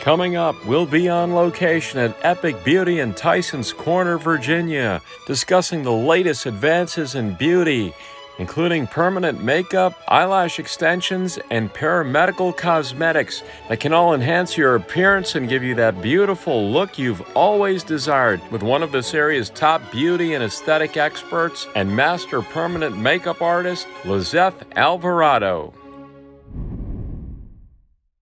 Coming up, we'll be on location at Epic Beauty in Tysons Corner, Virginia, discussing the latest advances in beauty, including permanent makeup, eyelash extensions, and paramedical cosmetics that can all enhance your appearance and give you that beautiful look you've always desired, with one of this area's top beauty and aesthetic experts and master permanent makeup artist, Lizeth Alvarado.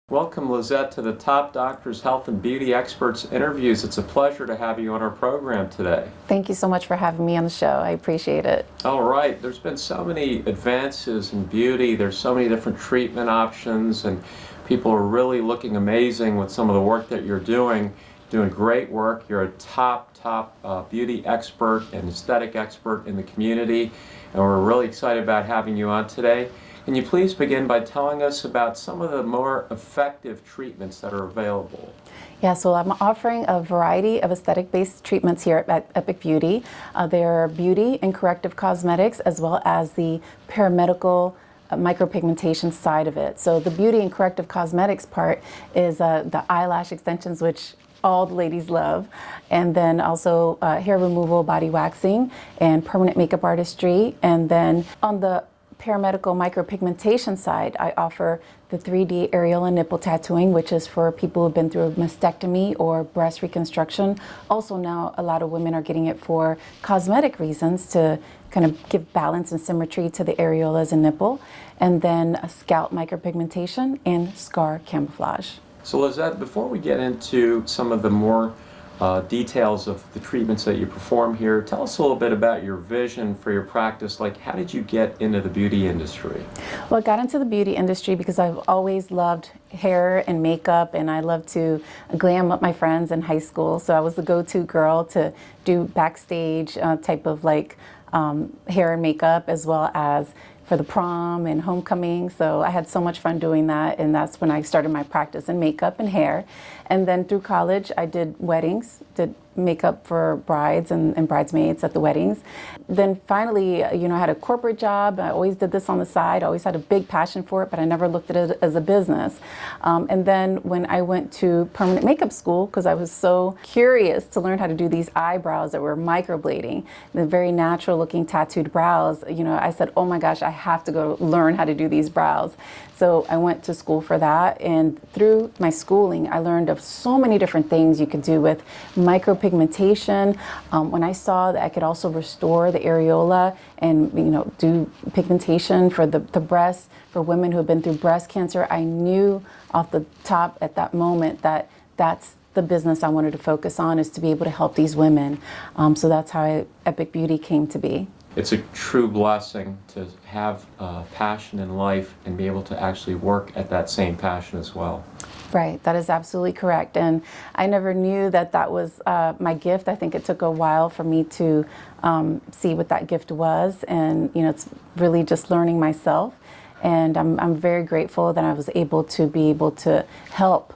Welcome, Lizeth, to the Top Doctors Health and Beauty Experts interviews. It's a pleasure to have you on our program today. Thank you so much for having me on the show. I appreciate it. All right. There's been so many advances in beauty. There's so many different treatment options, and people are really looking amazing with some of the work that you're doing. Doing great work. You're a top beauty expert and aesthetic expert in the community, and we're really excited about having you on today. Can you please begin by telling us about some of the more effective treatments that are available? Yeah, so I'm offering a variety of aesthetic-based treatments here at Epic Beauty. There are beauty and corrective cosmetics, as well as the paramedical micropigmentation side of it. So the beauty and corrective cosmetics part is the eyelash extensions, which all the ladies love, and then also hair removal, body waxing, and permanent makeup artistry. And then on the paramedical micropigmentation side, I offer the 3D Areola nipple tattooing, which is for people who've been through a mastectomy or breast reconstruction. Also now a lot of women are getting it for cosmetic reasons to kind of give balance and symmetry to the areolas and nipple. And then a scalp micropigmentation and scar camouflage. So Lizeth, before we get into some of the more details of the treatments that you perform here, tell us a little bit about your vision for your practice. Like, how did you get into the beauty industry? Well, I got into the beauty industry because I've always loved hair and makeup, and I love to glam up my friends in high school. So I was the go-to girl to do backstage type of like hair and makeup, as well as for the prom and homecoming. So I had so much fun doing that, and that's when I started my practice in makeup and hair. And then through college, I did weddings, did makeup for brides and bridesmaids at the weddings. Then finally, I had a corporate job. I always did this on the side. I always had a big passion for it, but I never looked at it as a business. And then when I went to permanent makeup school, because I was so curious to learn how to do these eyebrows that were microblading, the very natural looking tattooed brows, I said, oh my gosh, I have to go learn how to do these brows. So I went to school for that, and through my schooling, I learned of so many different things you could do with micropigmentation. When I saw that I could also restore the areola and do pigmentation for the breasts for women who have been through breast cancer, I knew off the top at that moment that that's the business I wanted to focus on, is to be able to help these women. So that's how Epic Beauty came to be. It's a true blessing to have a passion in life and be able to actually work at that same passion as well. Right, that is absolutely correct. And I never knew that was my gift. I think it took a while for me to see what that gift was. And, it's really just learning myself. And I'm very grateful that I was able to help,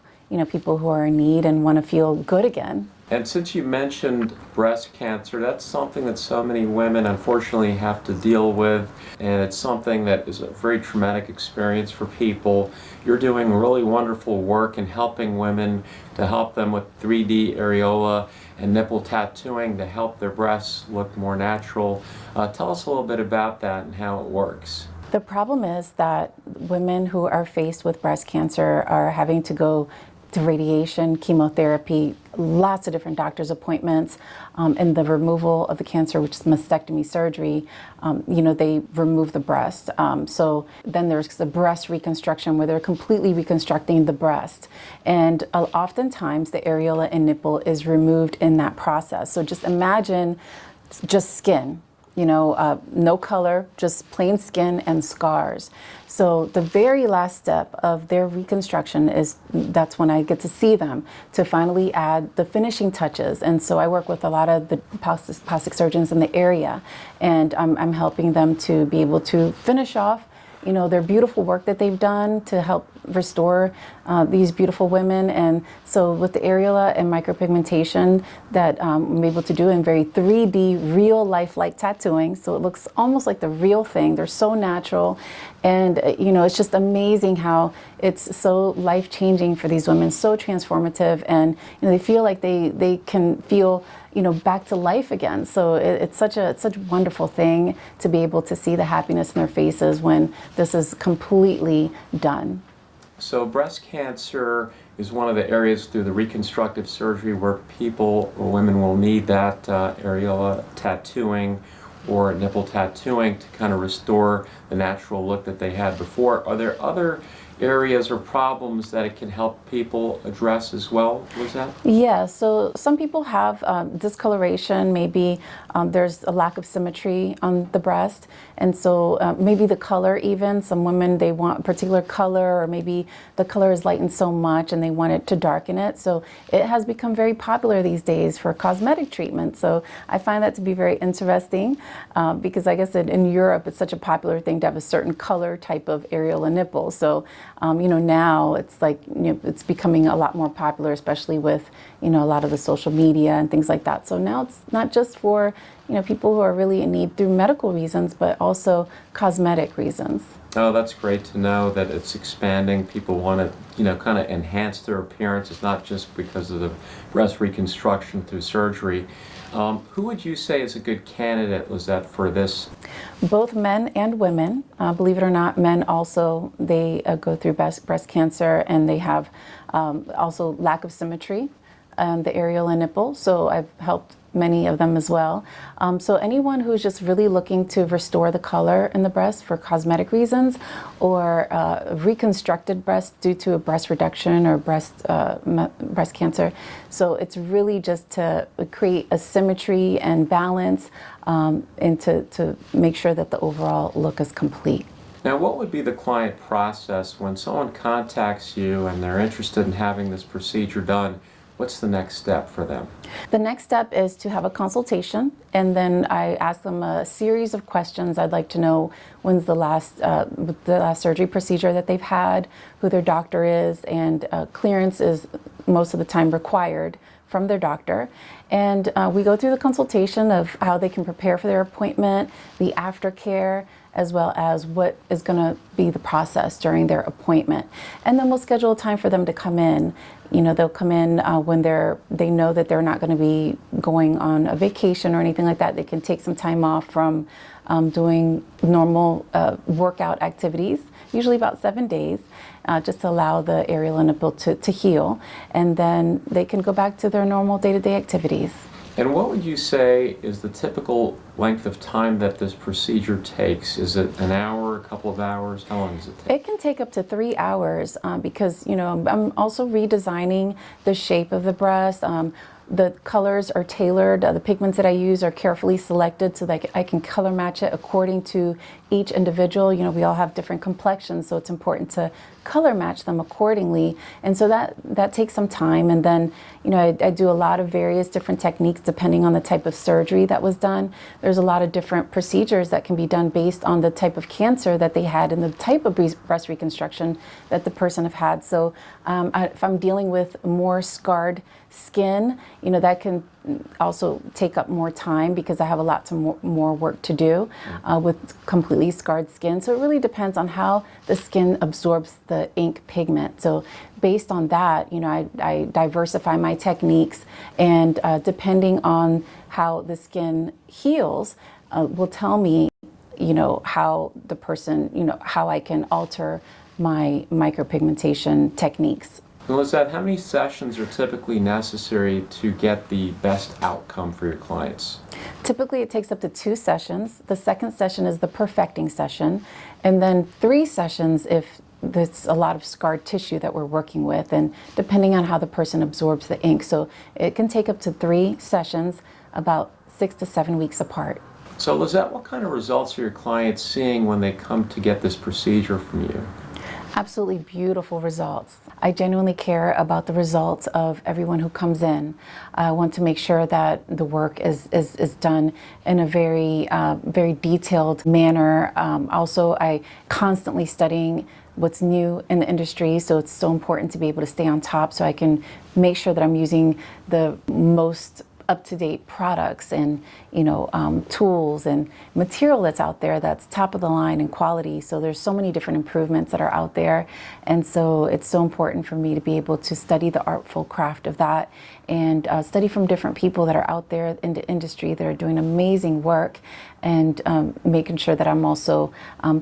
people who are in need and want to feel good again. And since you mentioned breast cancer, that's something that so many women unfortunately have to deal with, and it's something that is a very traumatic experience for people. You're doing really wonderful work in helping women, to help them with 3D areola and nipple tattooing to help their breasts look more natural. Tell us a little bit about that and how it works. The problem is that women who are faced with breast cancer are having to go to radiation, chemotherapy, lots of different doctor's appointments, and the removal of the cancer, which is mastectomy surgery. They remove the breast. So then there's the breast reconstruction, where they're completely reconstructing the breast. And oftentimes the areola and nipple is removed in that process. So just imagine just skin. No color, just plain skin and scars. So the very last step of their reconstruction that's when I get to see them to finally add the finishing touches. And so I work with a lot of the plastic surgeons in the area, and I'm helping them to be able to finish off their beautiful work that they've done to help restore these beautiful women. And so with the areola and micropigmentation that I'm able to do in very 3D, real life-like tattooing, so it looks almost like the real thing. They're so natural. And, it's just amazing how it's so life-changing for these women, so transformative. And, they feel like they can feel, back to life again. So it's such a wonderful thing to be able to see the happiness in their faces when this is completely done. So breast cancer is one of the areas through the reconstructive surgery where people or women will need that areola tattooing or nipple tattooing to kind of restore the natural look that they had before. Are there other areas or problems that it can help people address as well, Lizeth? Yeah, so some people have discoloration, maybe there's a lack of symmetry on the breast, and so maybe the color even, some women, they want a particular color, or maybe the color is lightened so much and they want it to darken it. So it has become very popular these days for cosmetic treatment. So I find that to be very interesting because I guess in Europe it's such a popular thing to have a certain color type of areola nipple. So now it's like, it's becoming a lot more popular, especially with, a lot of the social media and things like that. So now it's not just for, people who are really in need through medical reasons, but also cosmetic reasons. Oh, that's great to know that it's expanding. People want to, kind of enhance their appearance. It's not just because of the breast reconstruction through surgery. Who would you say is a good candidate, Lizeth, for this? Both men and women. Believe it or not, men also, they go through breast cancer, and they have also lack of symmetry on the areola nipple. So I've helped many of them as well. So anyone who's just really looking to restore the color in the breast for cosmetic reasons, or reconstructed breast due to a breast reduction or breast cancer. So it's really just to create a symmetry and balance, and to make sure that the overall look is complete. Now, what would be the client process when someone contacts you and they're interested in having this procedure done? What's the next step for them? The next step is to have a consultation, and then I ask them a series of questions. I'd like to know when's the last surgery procedure that they've had, who their doctor is, and clearance is most of the time required from their doctor. And we go through the consultation of how they can prepare for their appointment, the aftercare, as well as what is going to be the process during their appointment. And then we'll schedule a time for them to come in. They'll come in when they know that they're not going to be going on a vacation or anything like that. They can take some time off from doing normal workout activities, usually about 7 days, just to allow the areola nipple to heal. And then they can go back to their normal day-to-day activities. And what would you say is the typical length of time that this procedure takes? Is it an hour, a couple of hours? How long does it take? It can take up to 3 hours because, I'm also redesigning the shape of the breast. The colors are tailored. The pigments that I use are carefully selected so that I can color match it according to each individual. We all have different complexions, so it's important to color match them accordingly. And so that takes some time. And then, I do a lot of various different techniques depending on the type of surgery that was done. There's a lot of different procedures that can be done based on the type of cancer that they had and the type of breast reconstruction that the person have had. So if I'm dealing with more scarred skin, that can also take up more time because I have a lot more work to do with completely scarred skin. So it really depends on how the skin absorbs the ink pigment. So based on that, I diversify my techniques, and depending on how the skin heals, will tell me, how the person, how I can alter my micropigmentation techniques. Lizeth, how many sessions are typically necessary to get the best outcome for your clients? Typically, it takes up to 2 sessions. The second session is the perfecting session, and then 3 sessions if there's a lot of scarred tissue that we're working with, and depending on how the person absorbs the ink. So it can take up to 3 sessions, about 6 to 7 weeks apart. So Lizeth, what kind of results are your clients seeing when they come to get this procedure from you? Absolutely beautiful results. I genuinely care about the results of everyone who comes in. I want to make sure that the work is done in a very detailed manner. Also, I constantly studying what's new in the industry. So it's so important to be able to stay on top so I can make sure that I'm using the most up-to-date products and tools and material that's out there that's top of the line in quality. So there's so many different improvements that are out there, and so it's so important for me to be able to study the artful craft of that and study from different people that are out there in the industry that are doing amazing work, and making sure that I'm also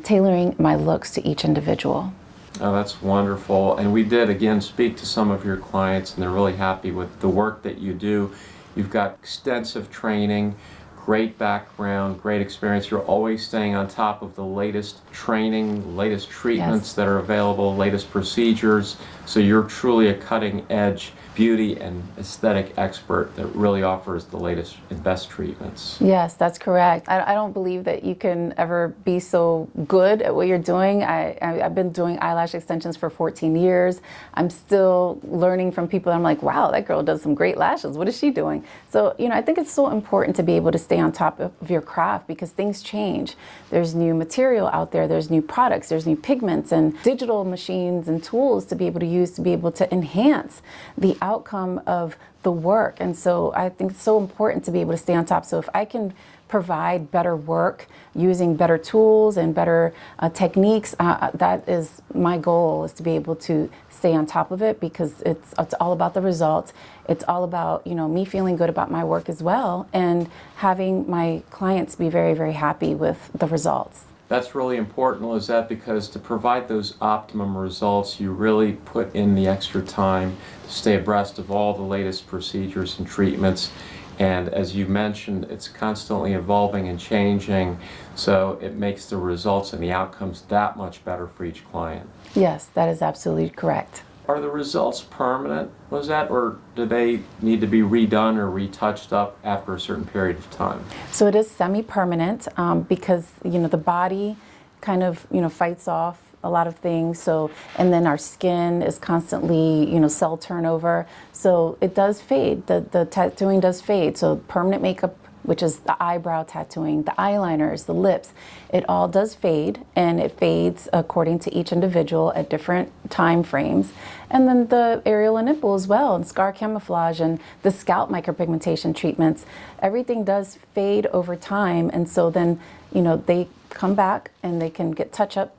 tailoring my looks to each individual. Oh, that's wonderful. And we did again speak to some of your clients, and they're really happy with the work that you do. You've got extensive training, great background, great experience. You're always staying on top of the latest training, latest treatments that are available, latest procedures. So you're truly a cutting edge beauty and aesthetic expert that really offers the latest and best treatments. Yes, that's correct. I don't believe that you can ever be so good at what you're doing. I've been doing eyelash extensions for 14 years. I'm still learning from people. I'm like, wow, that girl does some great lashes. What is she doing? So, I think it's so important to be able to stay on top of your craft because things change. There's new material out there, there's new products, there's new pigments and digital machines and tools to be able to use to be able to enhance the outcome of the work. And so I think it's so important to be able to stay on top. So if I can provide better work using better tools and better techniques, that is my goal, is to be able to stay on top of it, because it's all about the results. It's all about me feeling good about my work as well, and having my clients be very, very happy with the results. That's really important, Lizeth, because to provide those optimum results, you really put in the extra time to stay abreast of all the latest procedures and treatments. And as you mentioned, it's constantly evolving and changing, so it makes the results and the outcomes that much better for each client. Yes, that is absolutely correct. Are the results permanent, Lizeth, or do they need to be redone or retouched up after a certain period of time? So it is semi-permanent because the body kind of fights off a lot of things. So, and then our skin is constantly cell turnover. So it does fade. The tattooing does fade. So permanent makeup, which is the eyebrow tattooing, the eyeliners, the lips, it all does fade, and it fades according to each individual at different time frames. And then the areola nipple as well, and scar camouflage, and the scalp micropigmentation treatments, everything does fade over time. And so then, they come back and they can get touch-up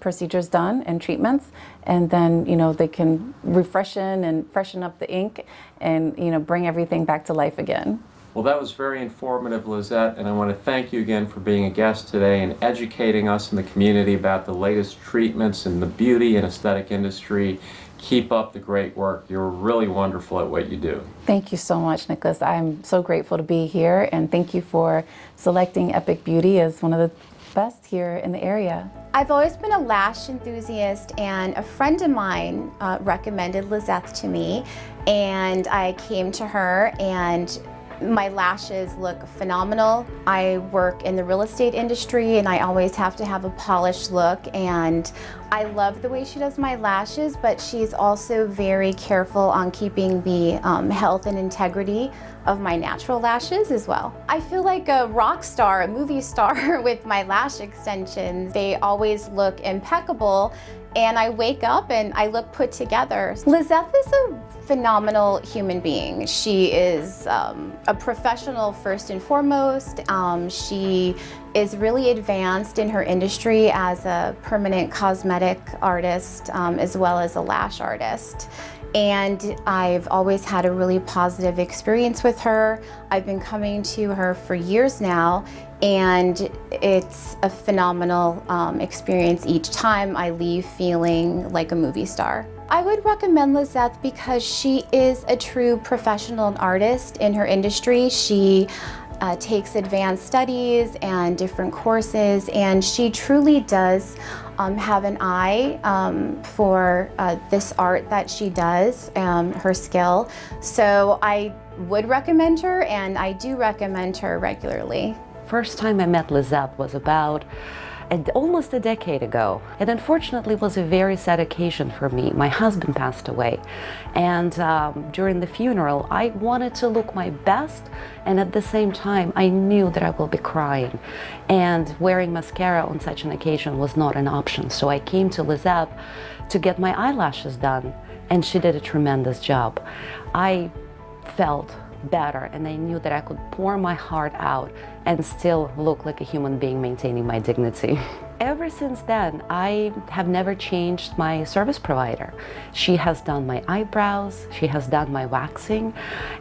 procedures done and treatments, and then they can refreshen and freshen up the ink and bring everything back to life again. Well, that was very informative, Lizeth, and I want to thank you again for being a guest today and educating us in the community about the latest treatments in the beauty and aesthetic industry. Keep up the great work. You're really wonderful at what you do. Thank you so much, Nicholas. I'm so grateful to be here, and thank you for selecting Epic Beauty as one of the best here in the area. I've always been a lash enthusiast, and a friend of mine recommended Lizeth to me, and I came to her, and my lashes look phenomenal. I work in the real estate industry, and I always have to have a polished look, and I love the way she does my lashes, but she's also very careful on keeping the health and integrity of my natural lashes as well. I feel like a rock star, a movie star with my lash extensions. They always look impeccable, and I wake up and I look put together. Lizeth is a phenomenal human being. She is a professional first and foremost. She is really advanced in her industry as a permanent cosmetic artist, as well as a lash artist. And I've always had a really positive experience with her. I've been coming to her for years now, and it's a phenomenal experience each time. I leave feeling like a movie star. I would recommend Lizeth because she is a true professional artist in her industry. She takes advanced studies and different courses, and she truly does have an eye for this art that she does, her skill. So I would recommend her, and I do recommend her regularly. First time I met Lizeth was about almost a decade ago. It unfortunately was a very sad occasion for me. My husband passed away, and during the funeral I wanted to look my best, and at the same time I knew that I will be crying, and wearing mascara on such an occasion was not an option. So I came to Lizeth to get my eyelashes done, and she did a tremendous job. I felt better, and I knew that I could pour my heart out and still look like a human being, maintaining my dignity. Ever since then, I have never changed my service provider. She has done my eyebrows, she has done my waxing,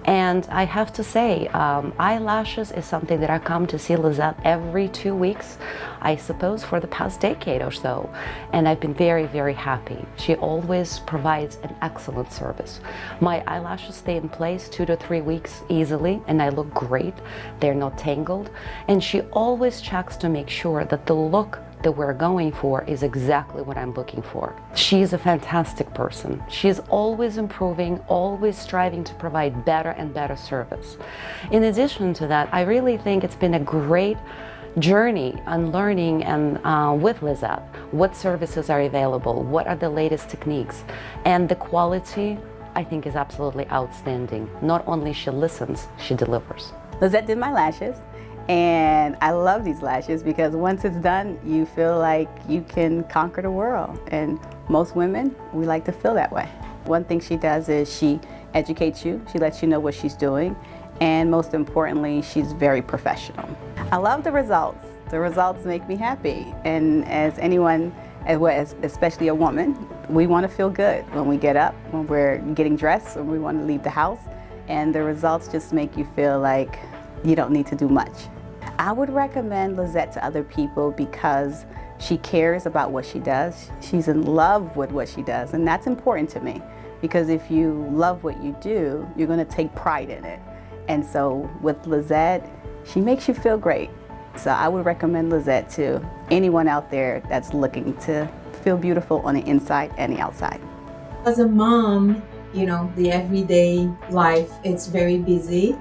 and I have to say, eyelashes is something that I come to see Lizeth every 2 weeks, I suppose for the past decade or so, and I've been very, very happy. She always provides an excellent service. My eyelashes stay in place 2 to 3 weeks easily, and I look great. They're not tangled, and she always checks to make sure that the look that we're going for is exactly what I'm looking for. She's a fantastic person. She's always improving, always striving to provide better and better service. In addition to that, I really think it's been a great journey on learning and with Lizeth, what services are available, what are the latest techniques, and the quality I think is absolutely outstanding. Not only she listens, she delivers. Lizeth did my lashes, and I love these lashes because once it's done, you feel like you can conquer the world. And most women, we like to feel that way. One thing she does is she educates you, she lets you know what she's doing, and most importantly, she's very professional. I love the results. The results make me happy. And as anyone, especially a woman, we want to feel good when we get up, when we're getting dressed, when we want to leave the house. And the results just make you feel like you don't need to do much. I would recommend Lizeth to other people because she cares about what she does. She's in love with what she does, and that's important to me because if you love what you do, you're going to take pride in it. And so with Lizeth, she makes you feel great. So I would recommend Lizeth to anyone out there that's looking to feel beautiful on the inside and the outside. As a mom, you know, the everyday life, it's very busy.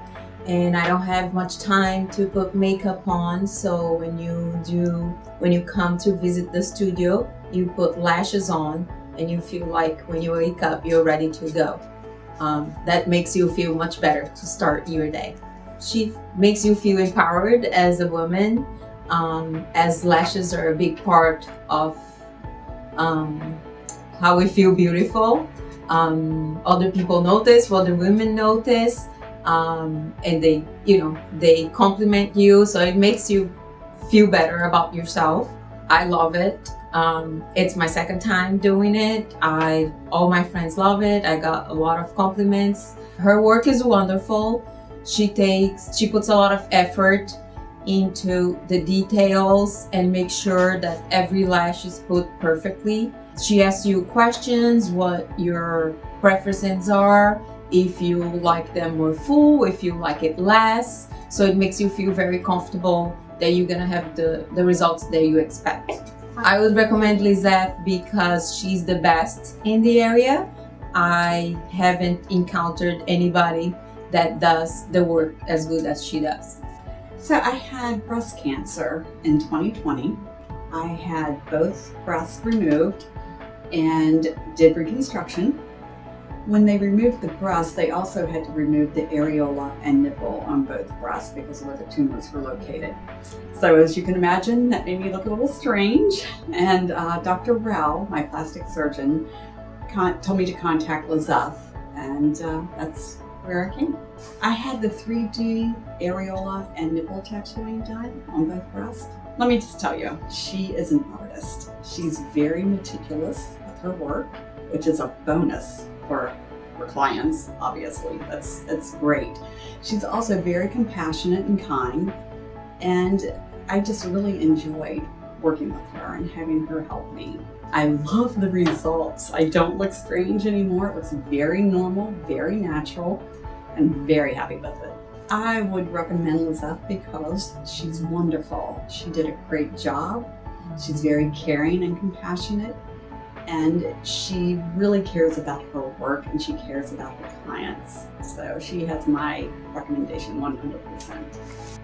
And I don't have much time to put makeup on, so when you come to visit the studio, you put lashes on and you feel like when you wake up, you're ready to go. That makes you feel much better to start your day. She makes you feel empowered as a woman, as lashes are a big part of how we feel beautiful. Other people notice, other women notice. And they compliment you, so it makes you feel better about yourself. I love it. It's my second time doing it. All my friends love it. I got a lot of compliments. Her work is wonderful. She puts a lot of effort into the details and makes sure that every lash is put perfectly. She asks you questions, what your preferences are, if you like them more full, if you like it less. So it makes you feel very comfortable that you're gonna have the results that you expect. I would recommend Lizeth because she's the best in the area. I haven't encountered anybody that does the work as good as she does. So I had breast cancer in 2020. I had both breasts removed and did reconstruction. When they removed the breast, they also had to remove the areola and nipple on both breasts because of where the tumors were located. So as you can imagine, that made me look a little strange. And Dr. Rao, my plastic surgeon, told me to contact Lizeth, and that's where I came. I had the 3D areola and nipple tattooing done on both breasts. Let me just tell you, she is an artist. She's very meticulous with her work, which is a bonus for clients, obviously. That's great. She's also very compassionate and kind, and I just really enjoyed working with her and having her help me. I love the results. I don't look strange anymore. It looks very normal, very natural, and very happy with it. I would recommend Lizeth because she's wonderful. She did a great job. She's very caring and compassionate, and she really cares about her work and she cares about her clients. So she has my recommendation 100%.